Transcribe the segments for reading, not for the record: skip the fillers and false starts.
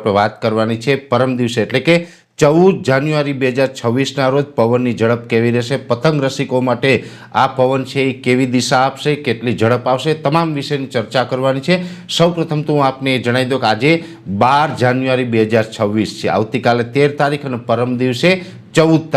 વાત કરવાની છે પરમ દિવસે એટલે કે 14 જાન્યુઆરી 2026ના રોજ પવનની ઝડપ કેવી રહેશે, પતંગ રસિકો માટે આ પવન છે એ કેવી દિશા આપશે, કેટલી ઝડપ આવશે, તમામ વિષયની ચર્ચા કરવાની છે। સૌપ્રથમ તો હું આપને જણાવી દઉં કે આજે 12 જાન્યુઆરી 2026 છે, આવતીકાલે 13 તારીખ અને પરમ દિવસે 14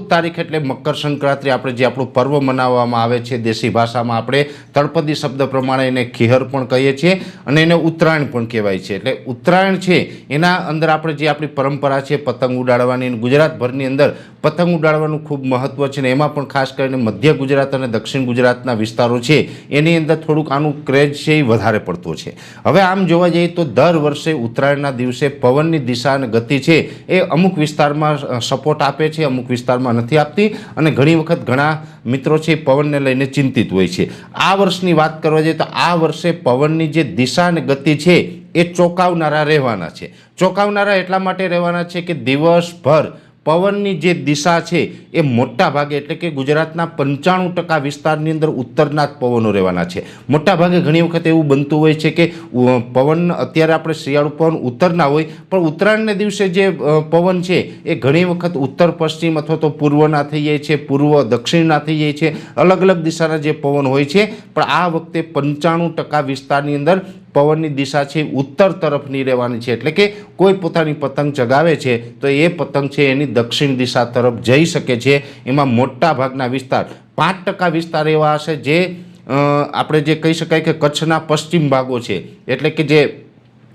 તારીખ એટલે મકર સંક્રાંતિ, આપણે જે આપણું પર્વ મનાવવામાં આવે છે દેશી ભાષામાં આપણે તળપદી શબ્દ પ્રમાણે એને ખીહર પણ કહીએ છીએ અને એને ઉત્તરાયણ પણ કહેવાય છે। એટલે ઉત્તરાયણ છે એના અંદર આપણે જે આપણી પરંપરા છે પતંગ ઉડાડવાની, ગુજરાતભરની અંદર પતંગ ઉડાડવાનું ખૂબ મહત્વ છે ને એમાં પણ ખાસ કરીને મધ્ય ગુજરાત અને દક્ષિણ ગુજરાતના વિસ્તારો છે એની અંદર થોડુંક આનું ક્રેઝ છે એ વધારે પડતો છે। હવે આમ જોવા જઈએ તો દર વર્ષે ઉત્તરાયણના દિવસે પવનની દિશા અને ગતિ છે એ અમુક વિસ્તારમાં સપોર્ટ આપે છે, અમુક વિસ્તારમાં નથી આપતી અને ઘણી વખત ઘણા મિત્રો છે પવનને લઈને ચિંતિત હોય છે। આ વર્ષની વાત કરવા જઈએ તો આ વર્ષે પવનની જે દિશા અને ગતિ છે એ ચોંકાવનારા રહેવાના છે। ચોંકાવનારા એટલા માટે રહેવાના છે કે દિવસભર પવનની જે દિશા છે એ મોટા ભાગે એટલે કે ગુજરાતના 95% વિસ્તારની અંદર ઉત્તરના જ પવનો રહેવાના છે। મોટા ભાગે ઘણી વખત એવું બનતું હોય છે કે પવન અત્યારે આપણે શિયાળુ પવન ઉત્તરના હોય પણ ઉત્તરાયણને દિવસે જે પવન છે એ ઘણી વખત ઉત્તર પશ્ચિમ અથવા તો પૂર્વના થઈ જાય છે, પૂર્વ દક્ષિણના થઈ જાય છે, અલગ અલગ દિશાના જે પવન હોય છે। પણ આ વખતે 95% વિસ્તારની અંદર પવનની દિશા છે ઉત્તર તરફની રહેવાની છે, એટલે કે કોઈ પોતાની પતંગ ચગાવે છે તો એ પતંગ છે એની દક્ષિણ દિશા તરફ જઈ શકે છે। એમાં મોટા ભાગના વિસ્તાર 5% વિસ્તાર એવા હશે જે આપણે જે કહી શકાય કે કચ્છના પશ્ચિમ ભાગો છે, એટલે કે જે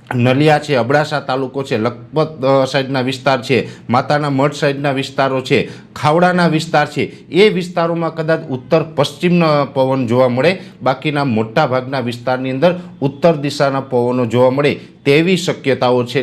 નલિયા છે, અબડાસા તાલુકો છે, લખપત સાઈડના વિસ્તાર છે, માતાના મઢ સાઈડના વિસ્તારો છે, ખાવડાના વિસ્તાર છે, એ વિસ્તારોમાં કદાચ ઉત્તર પશ્ચિમના પવન જોવા મળે, બાકીના મોટા ભાગના વિસ્તારની અંદર ઉત્તર દિશાના પવનો જોવા મળે તેવી શક્યતાઓ છે।